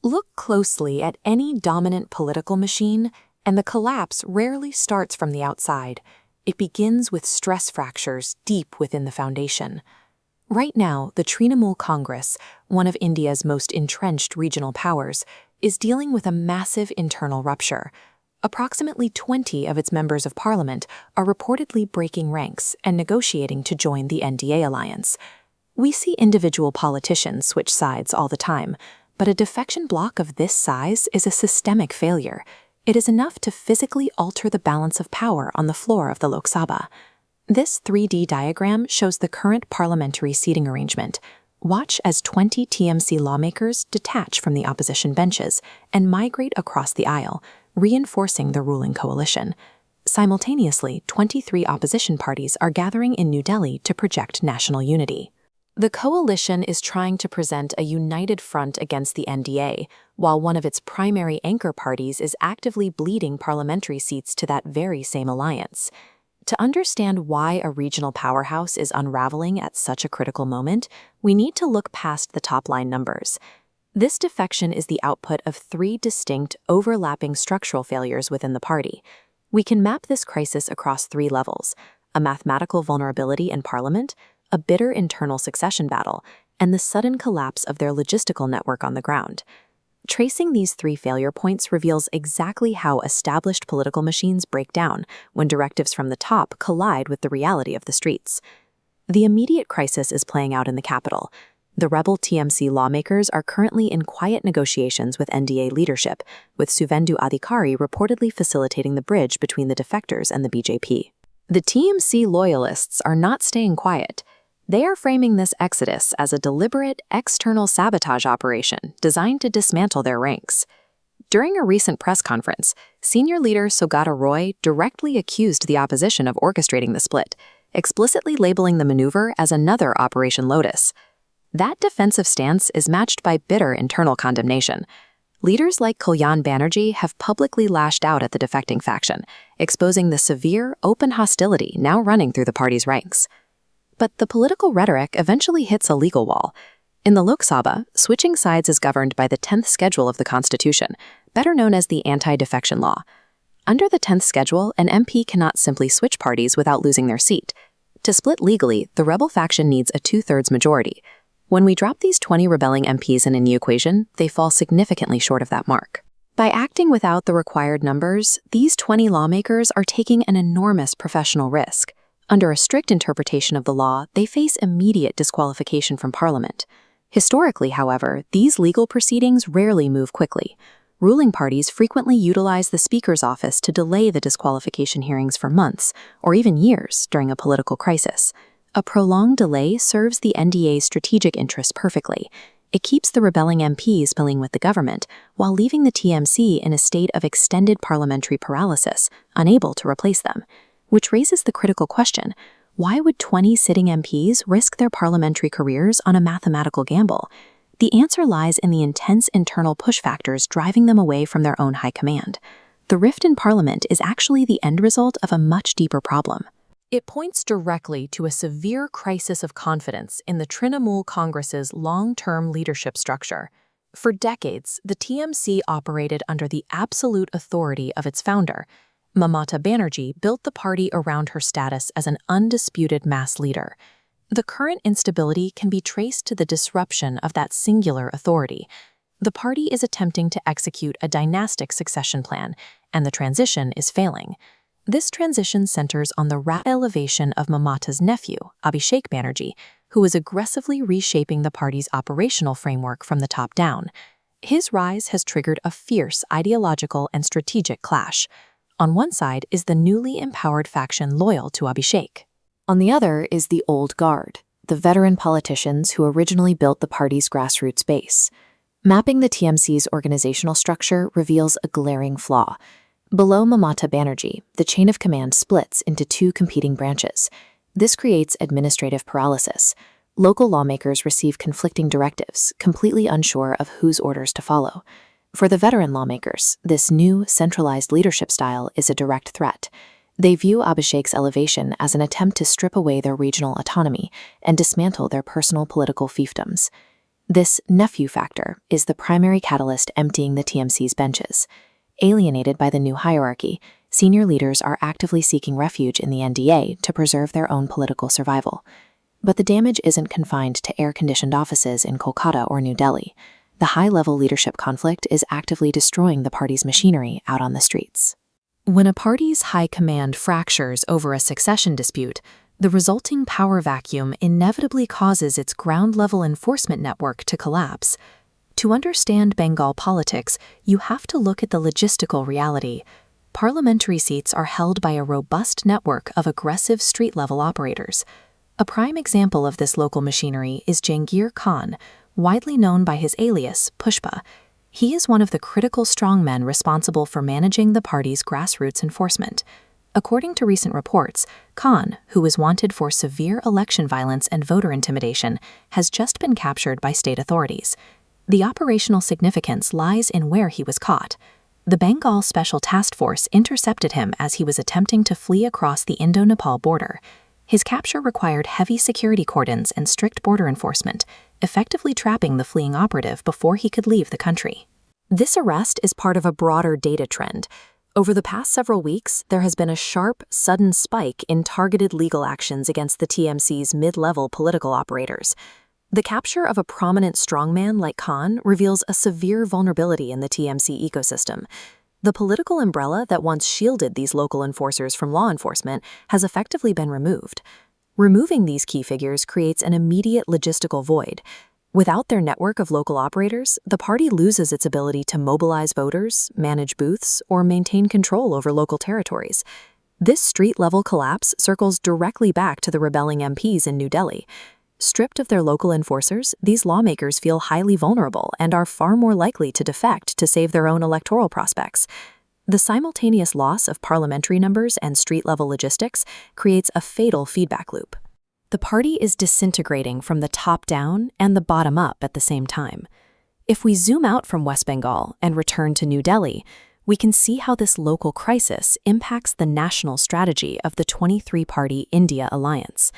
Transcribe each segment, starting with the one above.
Look closely at any dominant political machine, and the collapse rarely starts from the outside. It begins with stress fractures deep within the foundation. Right now, the Trinamool Congress, one of India's most entrenched regional powers, is dealing with a massive internal rupture. Approximately 20 of its members of parliament are reportedly breaking ranks and negotiating to join the NDA alliance. We see individual politicians switch sides all the time, but a defection bloc of this size is a systemic failure. It is enough to physically alter the balance of power on the floor of the Lok Sabha. This 3D diagram shows the current parliamentary seating arrangement. Watch as 20 TMC lawmakers detach from the opposition benches and migrate across the aisle, reinforcing the ruling coalition. Simultaneously, 23 opposition parties are gathering in New Delhi to project national unity. The coalition is trying to present a united front against the NDA, while one of its primary anchor parties is actively bleeding parliamentary seats to that very same alliance. To understand why a regional powerhouse is unraveling at such a critical moment, we need to look past the top-line numbers. This defection is the output of three distinct, overlapping structural failures within the party. We can map this crisis across three levels: a mathematical vulnerability in parliament, a bitter internal succession battle, and the sudden collapse of their logistical network on the ground. Tracing these three failure points reveals exactly how established political machines break down when directives from the top collide with the reality of the streets. The immediate crisis is playing out in the capital. The rebel TMC lawmakers are currently in quiet negotiations with NDA leadership, with Suvendu Adhikari reportedly facilitating the bridge between the defectors and the BJP. The TMC loyalists are not staying quiet. They are framing this exodus as a deliberate external sabotage operation designed to dismantle their ranks. During a recent press conference, senior leader Sogata Roy directly accused the opposition of orchestrating the split, explicitly labeling the maneuver as another Operation Lotus. That defensive stance is matched by bitter internal condemnation. Leaders like Abhishek Banerjee have publicly lashed out at the defecting faction, exposing the severe, open hostility now running through the party's ranks. But the political rhetoric eventually hits a legal wall. In the Lok Sabha, switching sides is governed by the 10th schedule of the Constitution, better known as the anti-defection law. Under the 10th schedule, an MP cannot simply switch parties without losing their seat. To split legally, the rebel faction needs a 2/3 majority. When we drop these 20 rebelling MPs in a new equation, they fall significantly short of that mark. By acting without the required numbers, these 20 lawmakers are taking an enormous professional risk. Under a strict interpretation of the law, they face immediate disqualification from Parliament. Historically, however, these legal proceedings rarely move quickly. Ruling parties frequently utilize the Speaker's office to delay the disqualification hearings for months, or even years, during a political crisis. A prolonged delay serves the NDA's strategic interests perfectly. It keeps the rebelling MPs pilling with the government, while leaving the TMC in a state of extended parliamentary paralysis, unable to replace them. Which raises the critical question: why would 20 sitting MPs risk their parliamentary careers on a mathematical gamble? The answer lies in the intense internal push factors driving them away from their own high command. The rift in Parliament is actually the end result of a much deeper problem. It points directly to a severe crisis of confidence in the Trinamool Congress's long-term leadership structure. For decades, the TMC operated under the absolute authority of its founder. Mamata Banerjee built the party around her status as an undisputed mass leader. The current instability can be traced to the disruption of that singular authority. The party is attempting to execute a dynastic succession plan, and the transition is failing. This transition centers on the rapid elevation of Mamata's nephew, Abhishek Banerjee, who is aggressively reshaping the party's operational framework from the top down. His rise has triggered a fierce ideological and strategic clash. On one side is the newly empowered faction loyal to Abhishek. On the other is the old guard, the veteran politicians who originally built the party's grassroots base. Mapping the TMC's organizational structure reveals a glaring flaw. Below Mamata Banerjee, the chain of command splits into two competing branches. This creates administrative paralysis. Local lawmakers receive conflicting directives, completely unsure of whose orders to follow. For the veteran lawmakers, this new, centralized leadership style is a direct threat. They view Abhishek's elevation as an attempt to strip away their regional autonomy and dismantle their personal political fiefdoms. This nephew factor is the primary catalyst emptying the TMC's benches. Alienated by the new hierarchy, senior leaders are actively seeking refuge in the NDA to preserve their own political survival. But the damage isn't confined to air-conditioned offices in Kolkata or New Delhi. The high-level leadership conflict is actively destroying the party's machinery out on the streets. When a party's high command fractures over a succession dispute, the resulting power vacuum inevitably causes its ground-level enforcement network to collapse. To understand Bengal politics, you have to look at the logistical reality. Parliamentary seats are held by a robust network of aggressive street-level operators. A prime example of this local machinery is Jahangir Khan, widely known by his alias, Pushpa. He is one of the critical strongmen responsible for managing the party's grassroots enforcement. According to recent reports, Khan, who was wanted for severe election violence and voter intimidation, has just been captured by state authorities. The operational significance lies in where he was caught. The Bengal Special Task Force intercepted him as he was attempting to flee across the Indo-Nepal border. His capture required heavy security cordons and strict border enforcement, effectively trapping the fleeing operative before he could leave the country. This arrest is part of a broader data trend. Over the past several weeks, there has been a sharp, sudden spike in targeted legal actions against the TMC's mid-level political operators. The capture of a prominent strongman like Khan reveals a severe vulnerability in the TMC ecosystem. The political umbrella that once shielded these local enforcers from law enforcement has effectively been removed. Removing these key figures creates an immediate logistical void. Without their network of local operators, the party loses its ability to mobilize voters, manage booths, or maintain control over local territories. This street-level collapse circles directly back to the rebelling MPs in New Delhi. Stripped of their local enforcers, these lawmakers feel highly vulnerable and are far more likely to defect to save their own electoral prospects. The simultaneous loss of parliamentary numbers and street-level logistics creates a fatal feedback loop. The party is disintegrating from the top down and the bottom up at the same time. If we zoom out from West Bengal and return to New Delhi, we can see how this local crisis impacts the national strategy of the 23-party India alliance.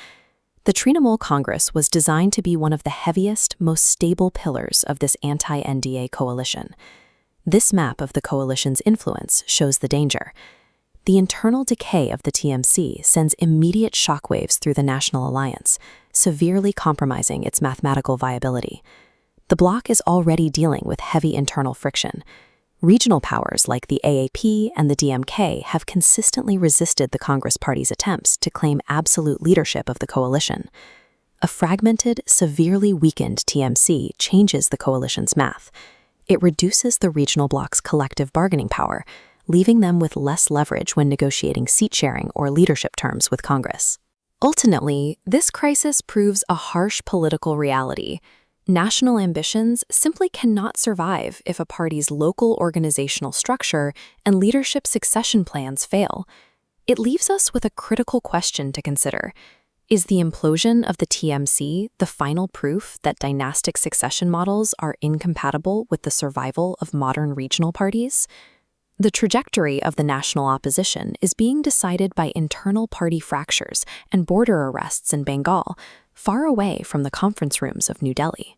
The Trinamool Congress was designed to be one of the heaviest, most stable pillars of this anti-NDA coalition. This map of the coalition's influence shows the danger. The internal decay of the TMC sends immediate shockwaves through the national alliance, severely compromising its mathematical viability. The Bloc is already dealing with heavy internal friction. Regional powers like the AAP and the DMK have consistently resisted the Congress Party's attempts to claim absolute leadership of the coalition. A fragmented, severely weakened TMC changes the coalition's math. It reduces the regional bloc's collective bargaining power, leaving them with less leverage when negotiating seat sharing or leadership terms with Congress. Ultimately, this crisis proves a harsh political reality. National ambitions simply cannot survive if a party's local organizational structure and leadership succession plans fail. It leaves us with a critical question to consider. Is the implosion of the TMC the final proof that dynastic succession models are incompatible with the survival of modern regional parties? The trajectory of the national opposition is being decided by internal party fractures and border arrests in Bengal, far away from the conference rooms of New Delhi.